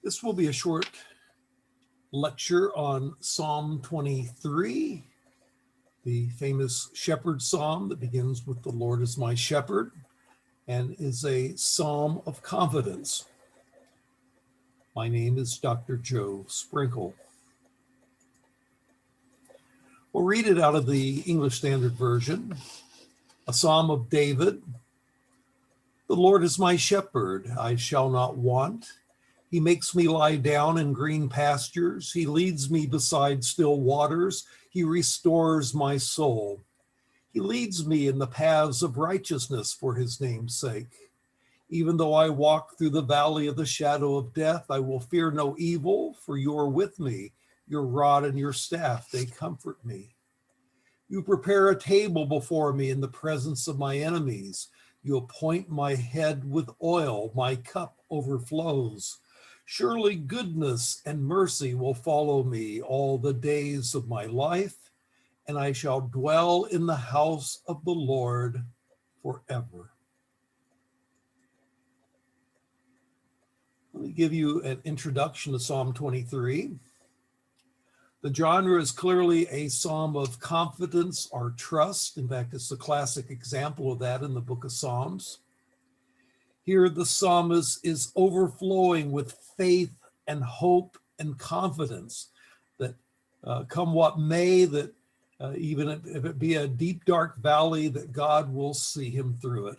This will be a short lecture on Psalm 23, the famous shepherd psalm that begins with "The Lord is my shepherd" and is a psalm of confidence. My name is Dr. Joe Sprinkle. We'll read it out of the English Standard Version, a psalm of David. The Lord is my shepherd, I shall not want. He makes me lie down in green pastures. He leads me beside still waters. He restores my soul. He leads me in the paths of righteousness for his name's sake. Even though I walk through the valley of the shadow of death, I will fear no evil, for you are with me. Your rod and your staff, they comfort me. You prepare a table before me in the presence of my enemies. You appoint my head with oil. My cup overflows. Surely goodness and mercy will follow me all the days of my life, and I shall dwell in the house of the Lord forever. Let me give you an introduction to Psalm 23. The genre is clearly a psalm of confidence or trust. In fact, it's a classic example of that in the book of Psalms. Here, the psalmist is overflowing with faith and hope and confidence that come what may, that even if it be a deep, dark valley, that God will see him through it.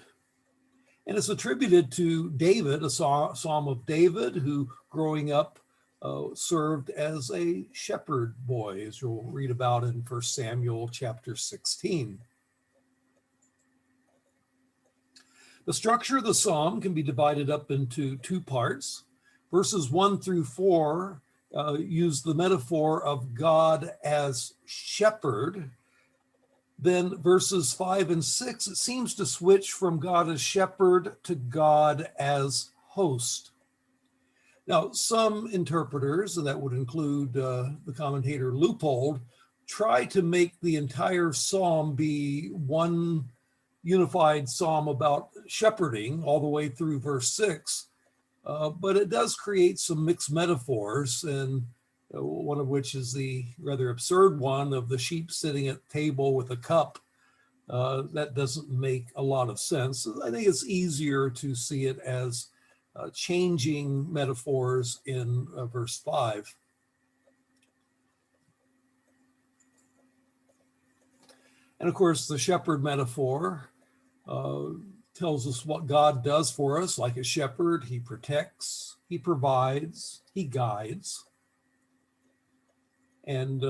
And it's attributed to David, a psalm of David, who growing up served as a shepherd boy, as you'll read about in 1 Samuel chapter 16. The structure of the psalm can be divided up into two parts. Verses 1 through 4 use the metaphor of God as shepherd. Then verses 5 and 6, it seems to switch from God as shepherd to God as host. Now, some interpreters, and that would include the commentator Leupold, try to make the entire psalm be one unified psalm about shepherding all the way through verse 6, but it does create some mixed metaphors, and one of which is the rather absurd one of the sheep sitting at the table with a cup. That doesn't make a lot of sense. I think it's easier to see it as changing metaphors in verse 5. And of course, the shepherd metaphor tells us what God does for us. Like a shepherd, he protects, he provides, he guides. And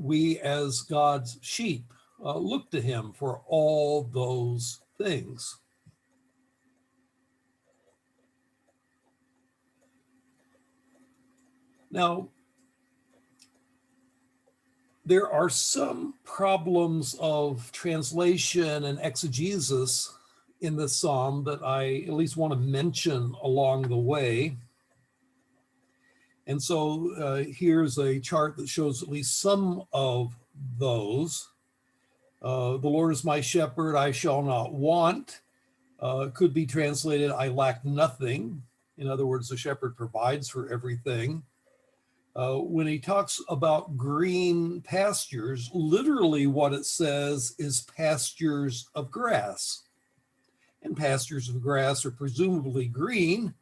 we as God's sheep look to him for all those things. Now, there are some problems of translation and exegesis in this psalm that I at least want to mention along the way. And so here's a chart that shows at least some of those. The Lord is my shepherd, I shall not want. Could be translated, I lack nothing. In other words, the shepherd provides for everything. When he talks about green pastures, literally what it says is pastures of grass. And pastures of grass are presumably green,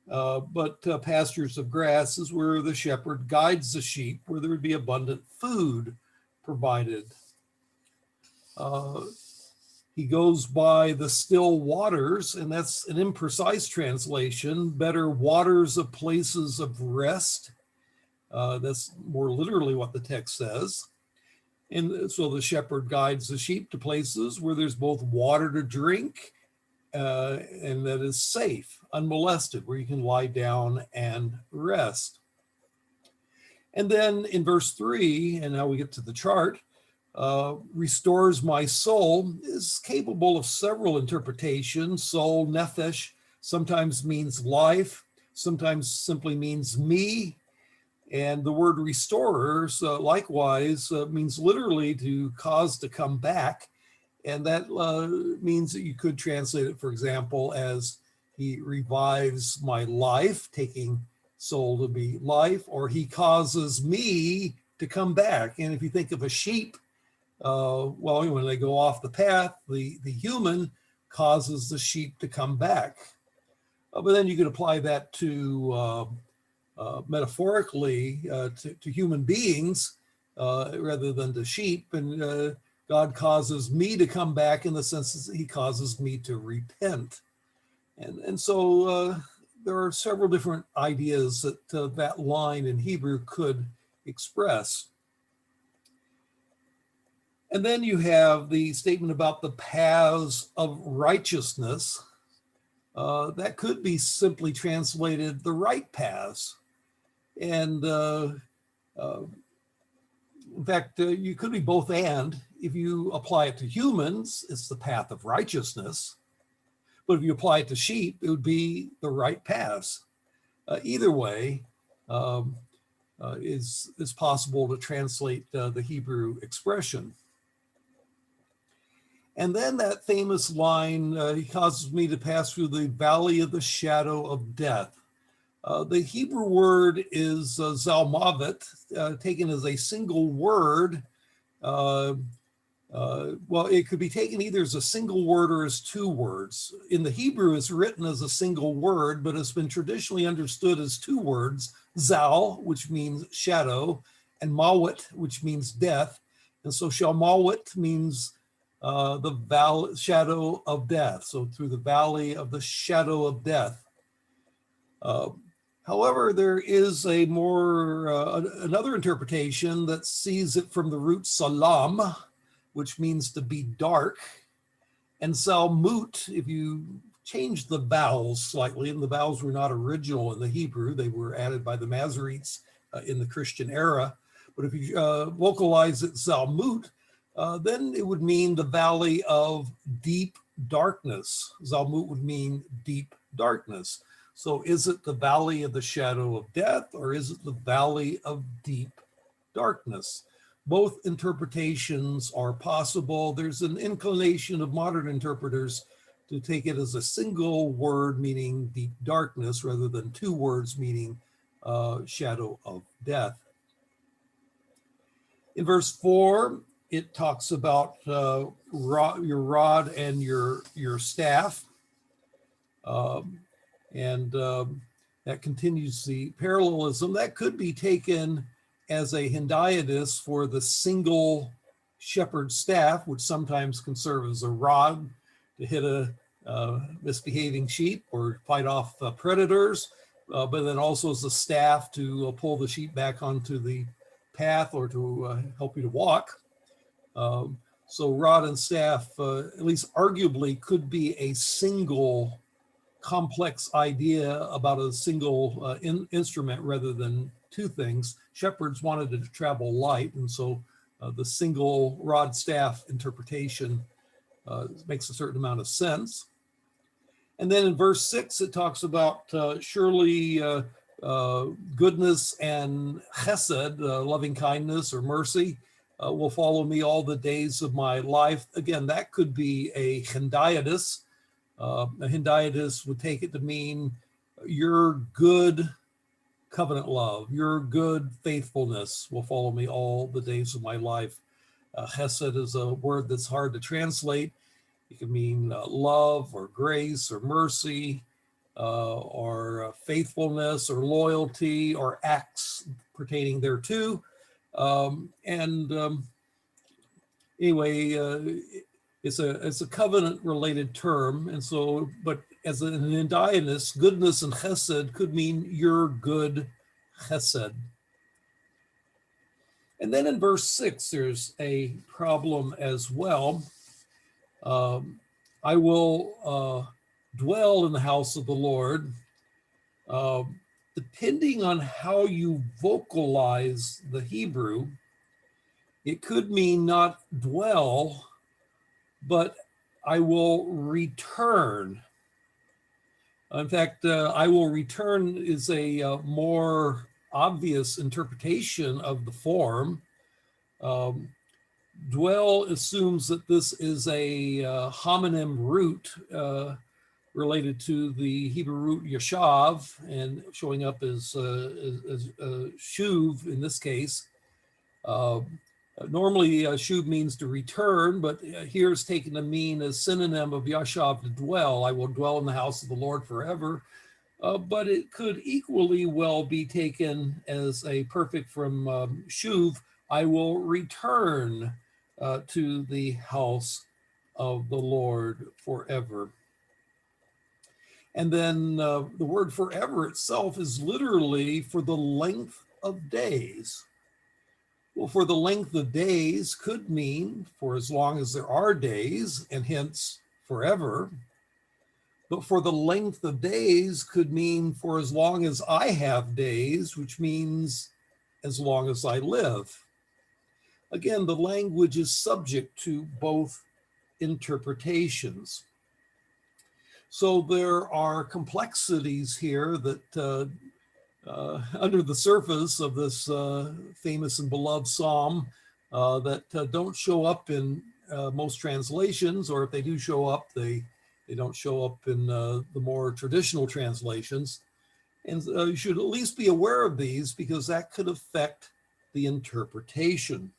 but pastures of grass is where the shepherd guides the sheep, where there would be abundant food provided. He goes by the still waters, and that's an imprecise translation, better waters of places of rest. That's more literally what the text says. And so the shepherd guides the sheep to places where there's both water to drink and that is safe, unmolested, where you can lie down and rest. And then in verse 3, and now we get to the chart, restores my soul is capable of several interpretations. Soul, nephesh, sometimes means life, sometimes simply means me. And the word restorers likewise means literally to cause to come back. And that means that you could translate it, for example, as he revives my life, taking soul to be life, or he causes me to come back. And if you think of a sheep, well, when they go off the path, the human causes the sheep to come back. But then you could apply that to metaphorically to human beings rather than to sheep. And God causes me to come back in the sense that he causes me to repent. And so there are several different ideas that that line in Hebrew could express. And then you have the statement about the paths of righteousness. That could be simply translated the right paths. And in fact, you could be both and. If you apply it to humans, it's the path of righteousness. But if you apply it to sheep, it would be the right paths. Either way is possible to translate the Hebrew expression. And then that famous line, he causes me to pass through the valley of the shadow of death. The Hebrew word is zalmavet, taken as a single word. Well, it could be taken either as a single word or as two words. In the Hebrew, it's written as a single word, but it's been traditionally understood as two words, zal, which means shadow, and mawet, which means death. And so shalmawet means the shadow of death. So through the valley of the shadow of death. However, there is a another interpretation that sees it from the root salam, which means to be dark, and salmut, if you change the vowels slightly, and the vowels were not original in the Hebrew, they were added by the Masoretes in the Christian era. But if you vocalize it salmut, then it would mean the valley of deep darkness. Zalmut would mean deep darkness. So is it the valley of the shadow of death, or is it the valley of deep darkness? Both interpretations are possible. There's an inclination of modern interpreters to take it as a single word meaning deep darkness rather than two words meaning shadow of death. In verse 4, it talks about your rod and your staff. That continues the parallelism. That could be taken as a hendiadys for the single shepherd's staff, which sometimes can serve as a rod to hit a misbehaving sheep or fight off predators, but then also as a staff to pull the sheep back onto the path or to help you to walk. So rod and staff, at least arguably, could be a single complex idea about a single instrument rather than two things. Shepherds wanted to travel light, and so the single rod staff interpretation makes a certain amount of sense. And then in verse 6, it talks about surely goodness and chesed, loving kindness or mercy, will follow me all the days of my life. Again, that could be a hendiadys. A hendiadys would take it to mean your good covenant love, your good faithfulness will follow me all the days of my life. Chesed is a word that's hard to translate. It can mean love or grace or mercy or faithfulness or loyalty or acts pertaining thereto. Anyway, it's a covenant related term. And so, but as an hendiadys, goodness and chesed could mean your good chesed. And then in verse 6, there's a problem as well. I will dwell in the house of the Lord. Depending on how you vocalize the Hebrew, it could mean not dwell, but I will return. In fact, I will return is a more obvious interpretation of the form. Dwell assumes that this is a homonym root related to the Hebrew root yashav and showing up as shuv in this case. Normally, shuv means to return, but here it's taken to mean a synonym of yashav, to dwell. I will dwell in the house of the Lord forever. But it could equally well be taken as a perfect from shuv. I will return to the house of the Lord forever. And then the word forever itself is literally for the length of days. Well, for the length of days could mean for as long as there are days, and hence forever. But for the length of days could mean for as long as I have days, which means as long as I live. Again, the language is subject to both interpretations. So there are complexities here that under the surface of this famous and beloved psalm that don't show up in most translations, or if they do show up, they don't show up in the more traditional translations. And you should at least be aware of these because that could affect the interpretation.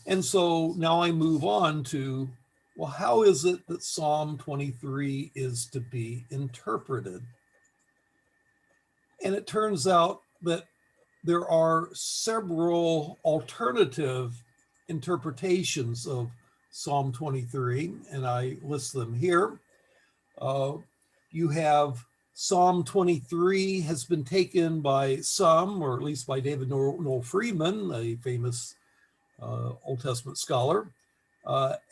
And so now I move on to, well, how is it that Psalm 23 is to be interpreted? And it turns out that there are several alternative interpretations of Psalm 23, and I list them here. You have Psalm 23 has been taken by some, or at least by David Noel Freedman, a famous Old Testament scholar,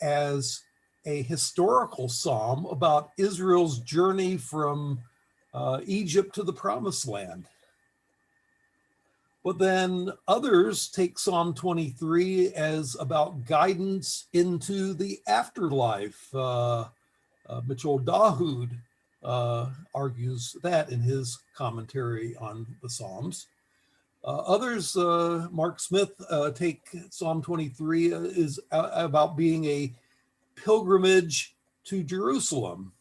as a historical psalm about Israel's journey from Egypt to the Promised Land. But then others take Psalm 23 as about guidance into the afterlife. Mitchell Dahood argues that in his commentary on the Psalms. Others, Mark Smith, take Psalm 23 is about being a pilgrimage to Jerusalem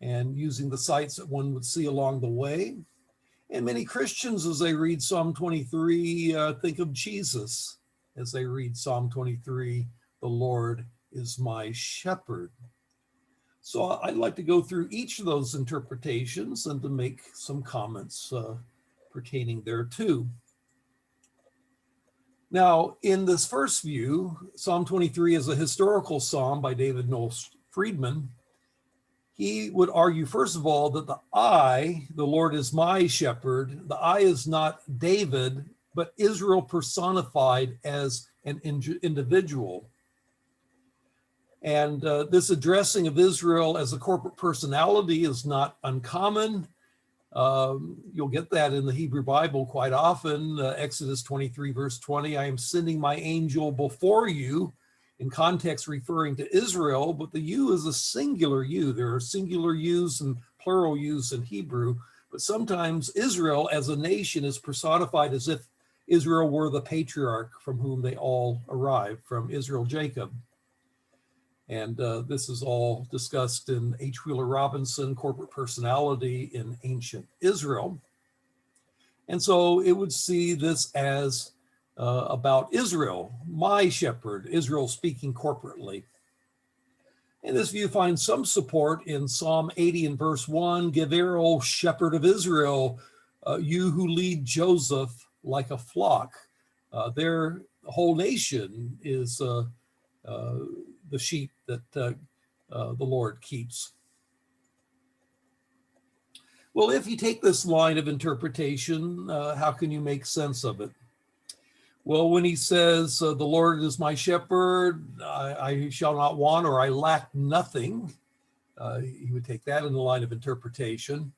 and using the sights that one would see along the way. And many Christians, as they read Psalm 23, think of Jesus as they read Psalm 23, the Lord is my shepherd. So I'd like to go through each of those interpretations and to make some comments pertaining thereto. Now, in this first view, Psalm 23 is a historical psalm by David Noel Freedman. He would argue, first of all, that the I, the Lord is my shepherd, the I is not David, but Israel personified as an individual. And this addressing of Israel as a corporate personality is not uncommon. You'll get that in the Hebrew Bible quite often. Exodus 23, verse 20, I am sending my angel before you, in context referring to Israel, but the you is a singular you. There are singular yous and plural yous in Hebrew, but sometimes Israel as a nation is personified as if Israel were the patriarch from whom they all arrived, from Israel, Jacob. And this is all discussed in H. Wheeler Robinson, Corporate Personality in Ancient Israel. And so it would see this as about Israel, my shepherd, Israel speaking corporately. And this view finds some support in Psalm 80 and verse 1, give ear, O shepherd of Israel, you who lead Joseph like a flock. Their whole nation is the sheep that the Lord keeps. Well, if you take this line of interpretation, how can you make sense of it? Well, when he says, the Lord is my shepherd, I shall not want, or I lack nothing, he would take that in the line of interpretation.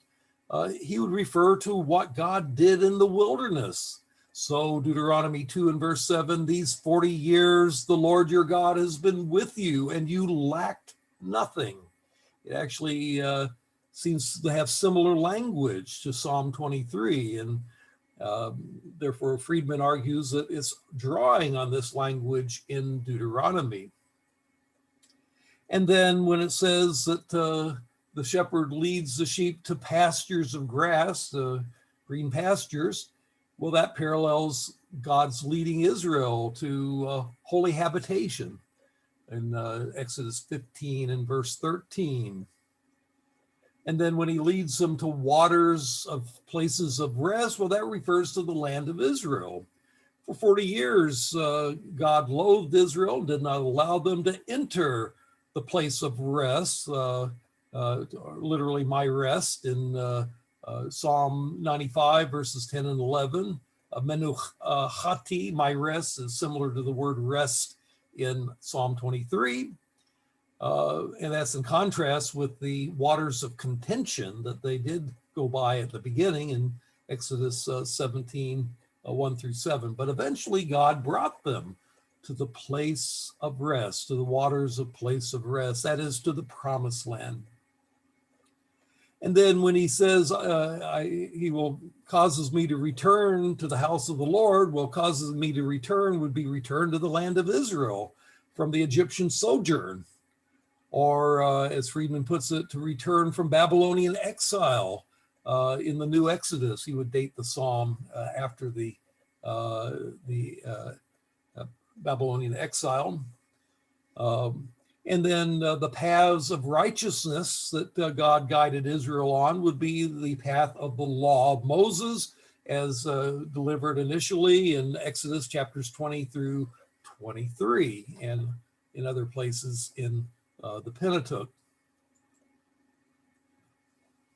He would refer to what God did in the wilderness. So Deuteronomy 2 and verse 7, these 40 years the Lord your God has been with you and you lacked nothing. It actually seems to have similar language to Psalm 23, and therefore Freedman argues that it's drawing on this language in Deuteronomy. And then when it says that the shepherd leads the sheep to pastures of grass, green pastures, well, that parallels God's leading Israel to holy habitation in Exodus 15 and verse 13. And then when he leads them to waters of places of rest, well, that refers to the land of Israel. For 40 years, God loathed Israel and did not allow them to enter the place of rest, literally my rest in Psalm 95, verses 10 and 11. Menuchati, my rest, is similar to the word rest in Psalm 23. And that's in contrast with the waters of contention that they did go by at the beginning in Exodus 17, 1 through 7. But eventually God brought them to the place of rest, to the waters of place of rest, that is, to the promised land. And then when he says, he will causes me to return to the house of the Lord, well, causes me to return would be return to the land of Israel from the Egyptian sojourn. Or as Freedman puts it, to return from Babylonian exile in the new Exodus. He would date the psalm after the Babylonian exile. And then the paths of righteousness that God guided Israel on would be the path of the law of Moses, as delivered initially in Exodus chapters 20 through 23, and in other places in the Pentateuch.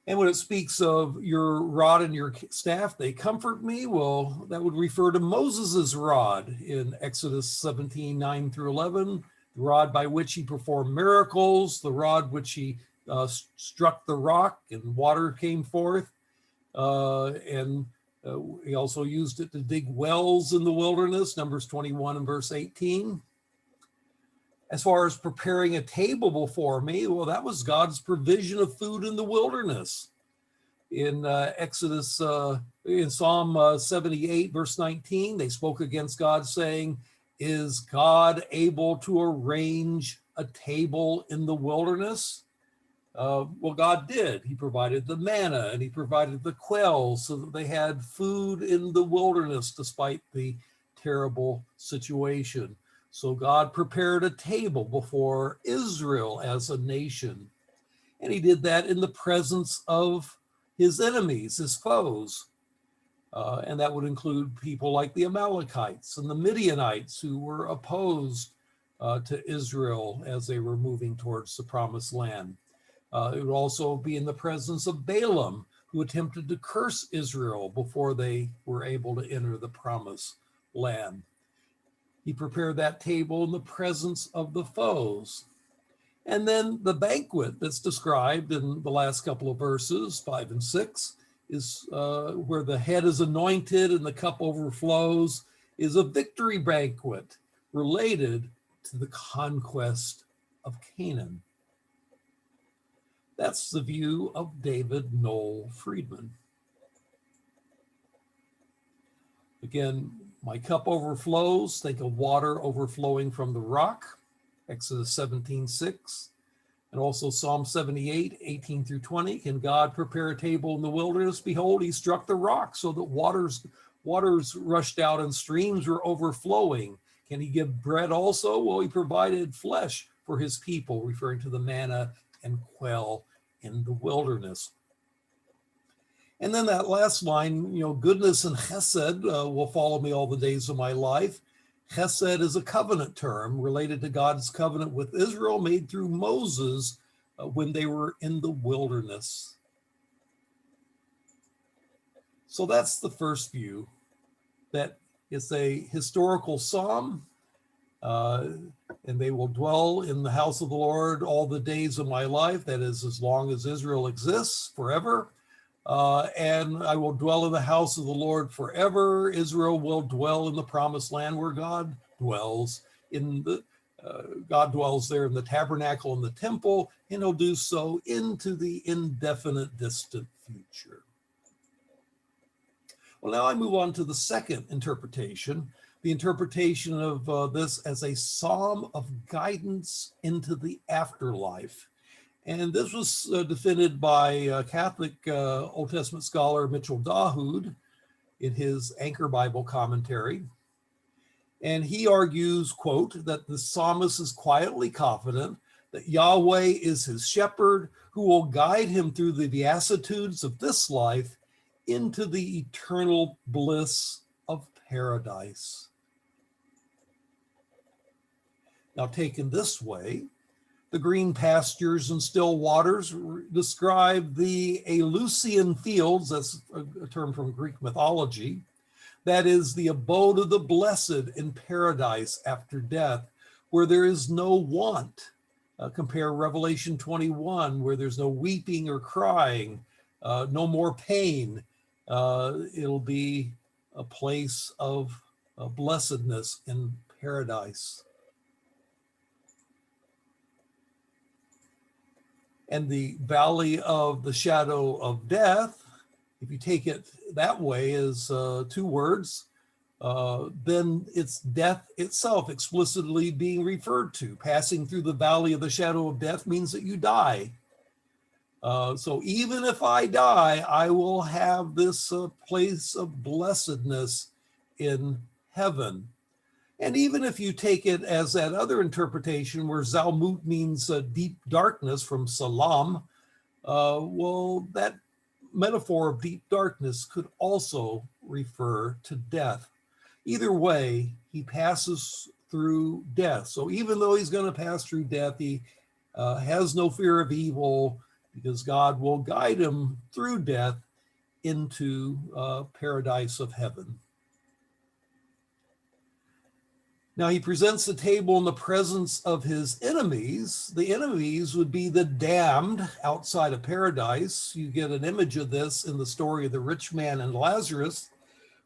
And when it speaks of your rod and your staff, they comfort me, well, that would refer to Moses's rod in Exodus 17, 9 through 11, the rod by which he performed miracles, the rod which he struck the rock and water came forth. And he also used it to dig wells in the wilderness, Numbers 21 and verse 18. As far as preparing a table before me, well, that was God's provision of food in the wilderness. In Exodus, in Psalm 78, verse 19, they spoke against God saying, is God able to arrange a table in the wilderness? Well, God did. He provided the manna and he provided the quails so that they had food in the wilderness despite the terrible situation. So God prepared a table before Israel as a nation. And he did that in the presence of his enemies, his foes. And that would include people like the Amalekites and the Midianites who were opposed to Israel as they were moving towards the promised land. It would also be in the presence of Balaam, who attempted to curse Israel before they were able to enter the promised land. He prepared that table in the presence of the foes. And then the banquet that's described in the last couple of verses, 5 and 6, is where the head is anointed and the cup overflows, is a victory banquet related to the conquest of Canaan. That's the view of David Noel Freedman. Again, my cup overflows. Think of water overflowing from the rock, Exodus 17:6. And also Psalm 78, 18 through 20. Can God prepare a table in the wilderness? Behold, he struck the rock so that waters rushed out and streams were overflowing. Can he give bread also? Well, he provided flesh for his people, referring to the manna and quail in the wilderness. And then that last line, goodness and chesed will follow me all the days of my life. Chesed is a covenant term related to God's covenant with Israel made through Moses when they were in the wilderness. So that's the first view, that it's a historical psalm, and they will dwell in the house of the Lord all the days of my life, that is, as long as Israel exists, forever. And I will dwell in the house of the Lord forever. Israel will dwell in the promised land where God dwells. God dwells there in the tabernacle and the temple, and he'll do so into the indefinite distant future. Well, now I move on to the second interpretation, the interpretation of this as a psalm of guidance into the afterlife. And this was defended by Catholic Old Testament scholar Mitchell Dahood in his Anchor Bible commentary. And he argues, quote, that the psalmist is quietly confident that Yahweh is his shepherd who will guide him through the vicissitudes of this life into the eternal bliss of paradise. Now, taken this way, the green pastures and still waters describe the Eleusinian fields, that's a term from Greek mythology, that is the abode of the blessed in paradise after death, where there is no want. Compare Revelation 21, where there's no weeping or crying, no more pain. It'll be a place of blessedness in paradise. And the valley of the shadow of death, if you take it that way as two words, then it's death itself explicitly being referred to. Passing through the valley of the shadow of death means that you die. So even if I die, I will have this place of blessedness in heaven. And even if you take it as that other interpretation where Zalmut means deep darkness from Salam, well, that metaphor of deep darkness could also refer to death. Either way, he passes through death. So even though he's going to pass through death, he has no fear of evil because God will guide him through death into paradise of heaven. Now he presents the table in the presence of his enemies. The enemies would be the damned outside of paradise. You get an image of this in the story of the rich man and Lazarus,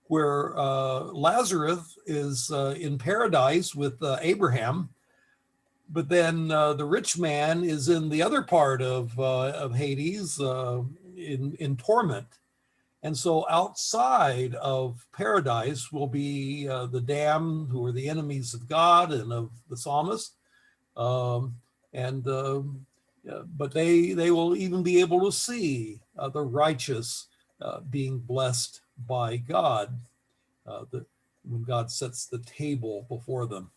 where Lazarus is in paradise with Abraham, but then the rich man is in the other part of Hades in torment. And so outside of paradise will be the damned, who are the enemies of God and of the psalmist. But they will even be able to see the righteous being blessed by God when God sets the table before them.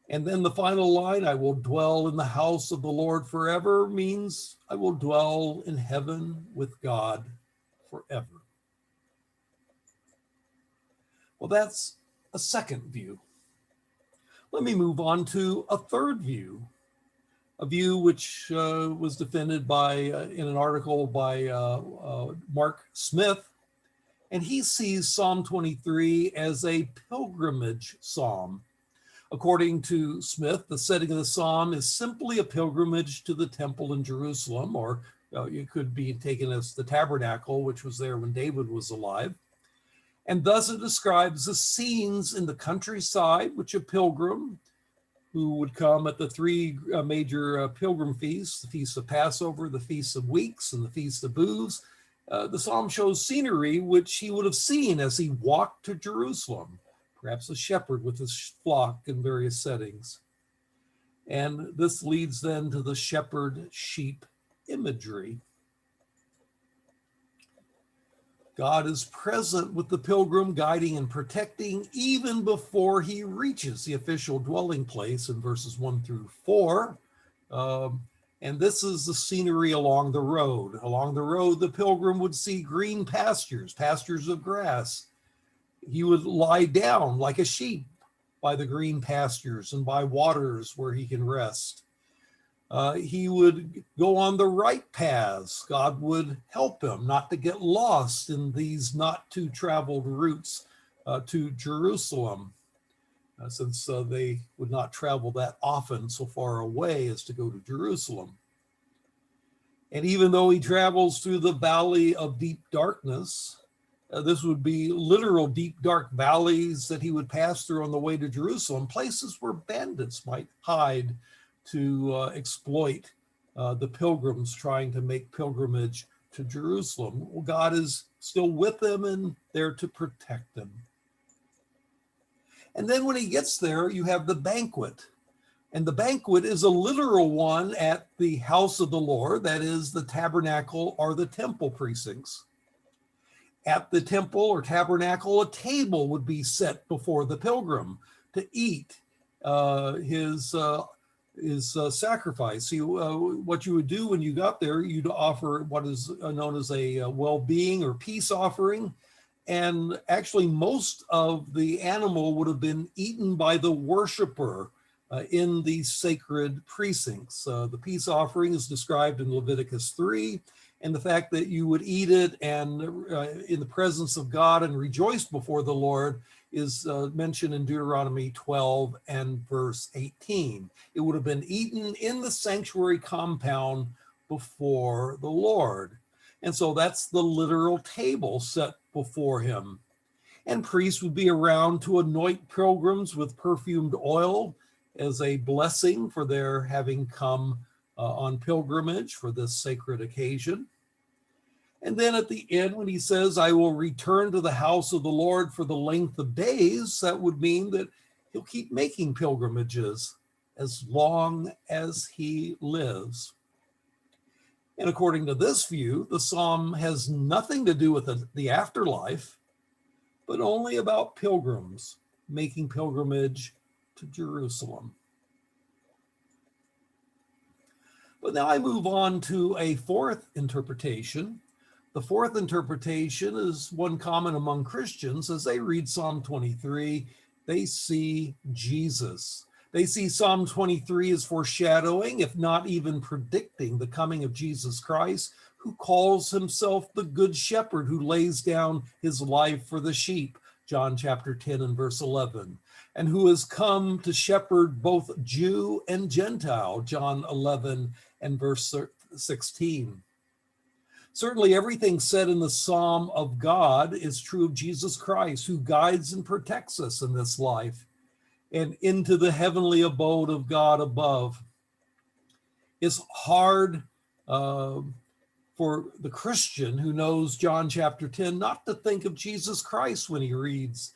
And then the final line, I will dwell in the house of the Lord forever, means I will dwell in heaven with God forever. Well, that's a second view. Let me move on to a third view, a view which was defended by in an article by Mark Smith, and he sees Psalm 23 as a pilgrimage psalm. According to Smith, the setting of the psalm is simply a pilgrimage to the temple in Jerusalem, or it could be taken as the tabernacle, which was there when David was alive. And thus it describes the scenes in the countryside, which a pilgrim who would come at the three major pilgrim feasts, the Feast of Passover, the Feast of Weeks, and the Feast of Booths. The psalm shows scenery which he would have seen as he walked to Jerusalem, perhaps a shepherd with his flock in various settings. And this leads then to the shepherd-sheep imagery. God is present with the pilgrim, guiding and protecting even before he reaches the official dwelling place in verses 1 through 4. And this is the scenery along the road. Along the road, the pilgrim would see green pastures, pastures of grass. He would lie down like a sheep by the green pastures and by waters where he can rest. He would go on the right paths. God would help him not to get lost in these not too traveled routes to Jerusalem, since they would not travel that often so far away as to go to Jerusalem. And even though he travels through the valley of deep darkness, this would be literal deep dark valleys that he would pass through on the way to Jerusalem, places where bandits might hide to exploit the pilgrims trying to make pilgrimage to Jerusalem. Well, God is still with them and there to protect them. And then when he gets there, you have the banquet. And the banquet is a literal one at the house of the Lord, that is the tabernacle or the temple precincts. At the temple or tabernacle, a table would be set before the pilgrim to eat his sacrifice. See, what you would do when you got there, you'd offer what is known as a well-being or peace offering. And actually, most of the animal would have been eaten by the worshiper in these sacred precincts. The peace offering is described in Leviticus 3, and the fact that you would eat it and in the presence of God and rejoice before the Lord is mentioned in Deuteronomy 12 and verse 18. It would have been eaten in the sanctuary compound before the Lord. And so that's the literal table set before him. And priests would be around to anoint pilgrims with perfumed oil as a blessing for their having come on pilgrimage for this sacred occasion. And then at the end, when he says, I will return to the house of the Lord for the length of days, that would mean that he'll keep making pilgrimages as long as he lives. And according to this view, the psalm has nothing to do with the afterlife, but only about pilgrims making pilgrimage to Jerusalem. But now I move on to a fourth interpretation. The fourth interpretation is one common among Christians. As they read Psalm 23, they see Jesus. They see Psalm 23 as foreshadowing, if not even predicting, the coming of Jesus Christ, who calls himself the Good Shepherd, who lays down his life for the sheep, John chapter 10 and verse 11, and who has come to shepherd both Jew and Gentile, John 11 and verse 16. Certainly everything said in the Psalm of God is true of Jesus Christ, who guides and protects us in this life and into the heavenly abode of God above. It's hard for the Christian who knows John chapter 10 not to think of Jesus Christ when he reads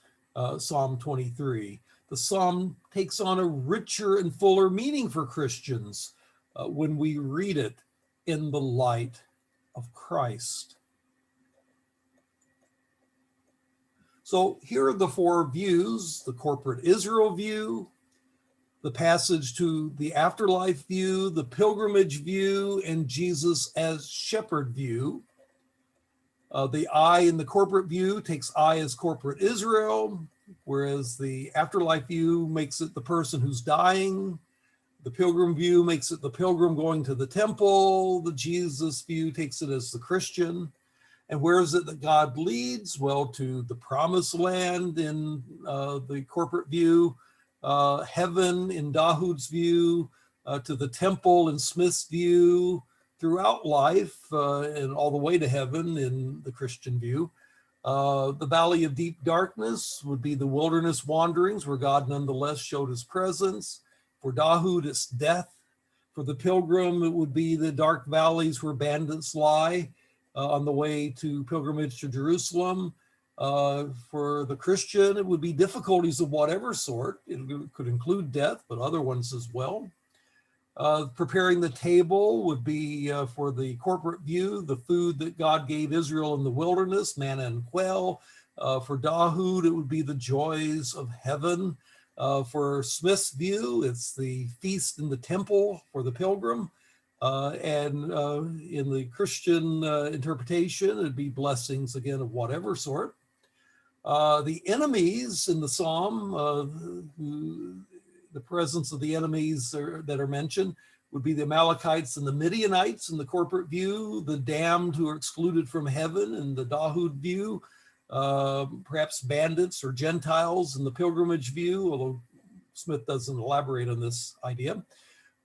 Psalm 23. The psalm takes on a richer and fuller meaning for Christians when we read it in the light of Christ. So here are the four views: the corporate Israel view, the passage to the afterlife view, the pilgrimage view, and Jesus as shepherd view. The I in the corporate view takes I as corporate Israel, whereas the afterlife view makes it the person who's dying. The pilgrim view makes it the pilgrim going to the temple. The Jesus view takes it as the Christian. And where is it that God leads? Well, to the promised land in the corporate view, heaven in Dahood's view, to the temple in Smith's view, throughout life and all the way to heaven in the Christian view. The valley of deep darkness would be the wilderness wanderings where God nonetheless showed his presence. For Dahood, it's death. For the pilgrim, it would be the dark valleys where bandits lie on the way to pilgrimage to Jerusalem. For the Christian, it would be difficulties of whatever sort. It could include death, but other ones as well. Preparing the table would be for the corporate view, the food that God gave Israel in the wilderness, manna and quail. For Dahood, it would be the joys of heaven. For Smith's view, it's the feast in the temple for the pilgrim. And in the Christian interpretation, it'd be blessings, again, of whatever sort. The enemies in the psalm, the presence of the enemies that are mentioned would be the Amalekites and the Midianites in the corporate view, the damned who are excluded from heaven in the Dahood view, perhaps bandits or Gentiles in the pilgrimage view, although Smith doesn't elaborate on this idea,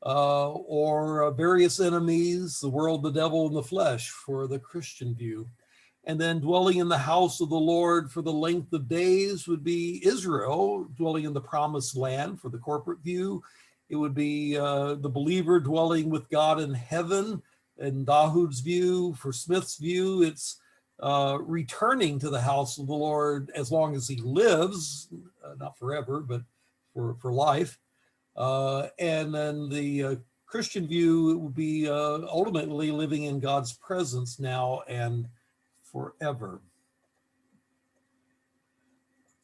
or various enemies, the world, the devil, and the flesh for the Christian view. And then dwelling in the house of the Lord for the length of days would be Israel, dwelling in the promised land for the corporate view. It would be the believer dwelling with God in heaven. In Dahood's view, for Smith's view, it's returning to the house of the Lord as long as he lives, not forever, but for life. And then the Christian view would be ultimately living in God's presence now and forever.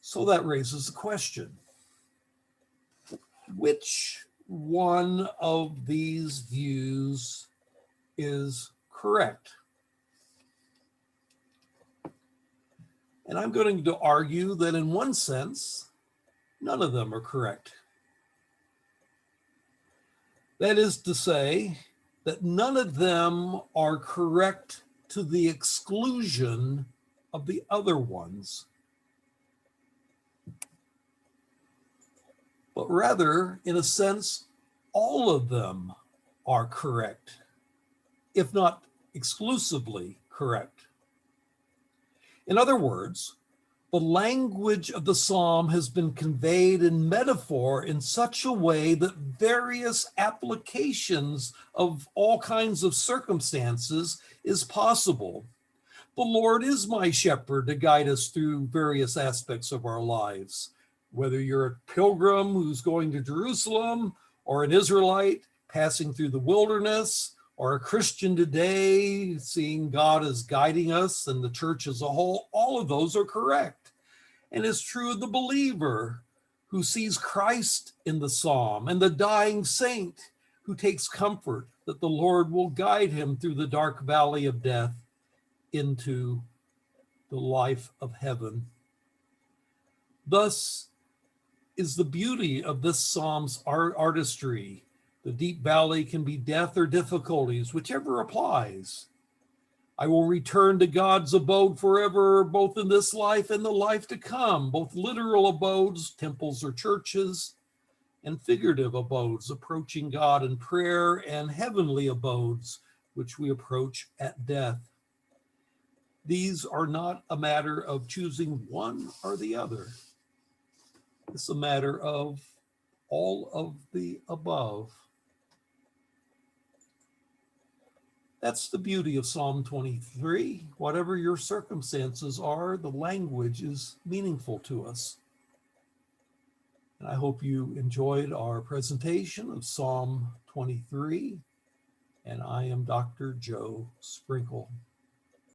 So that raises the question, which one of these views is correct? And I'm going to argue that in one sense, none of them are correct. That is to say that none of them are correct to the exclusion of the other ones, but rather, in a sense, all of them are correct, if not exclusively correct. In other words, the language of the psalm has been conveyed in metaphor in such a way that various applications of all kinds of circumstances is possible. The Lord is my shepherd to guide us through various aspects of our lives. Whether you're a pilgrim who's going to Jerusalem, or an Israelite passing through the wilderness, or a Christian today seeing God as guiding us and the church as a whole, all of those are correct. And it's true of the believer who sees Christ in the psalm, and the dying saint who takes comfort that the Lord will guide him through the dark valley of death into the life of heaven. Thus is the beauty of this psalm's artistry. The deep valley can be death or difficulties, whichever applies. I will return to God's abode forever, both in this life and the life to come, both literal abodes, temples or churches, and figurative abodes, approaching God in prayer, and heavenly abodes, which we approach at death. These are not a matter of choosing one or the other. It's a matter of all of the above. That's the beauty of Psalm 23. Whatever your circumstances are, the language is meaningful to us. And I hope you enjoyed our presentation of Psalm 23. And I am Dr. Joe Sprinkle.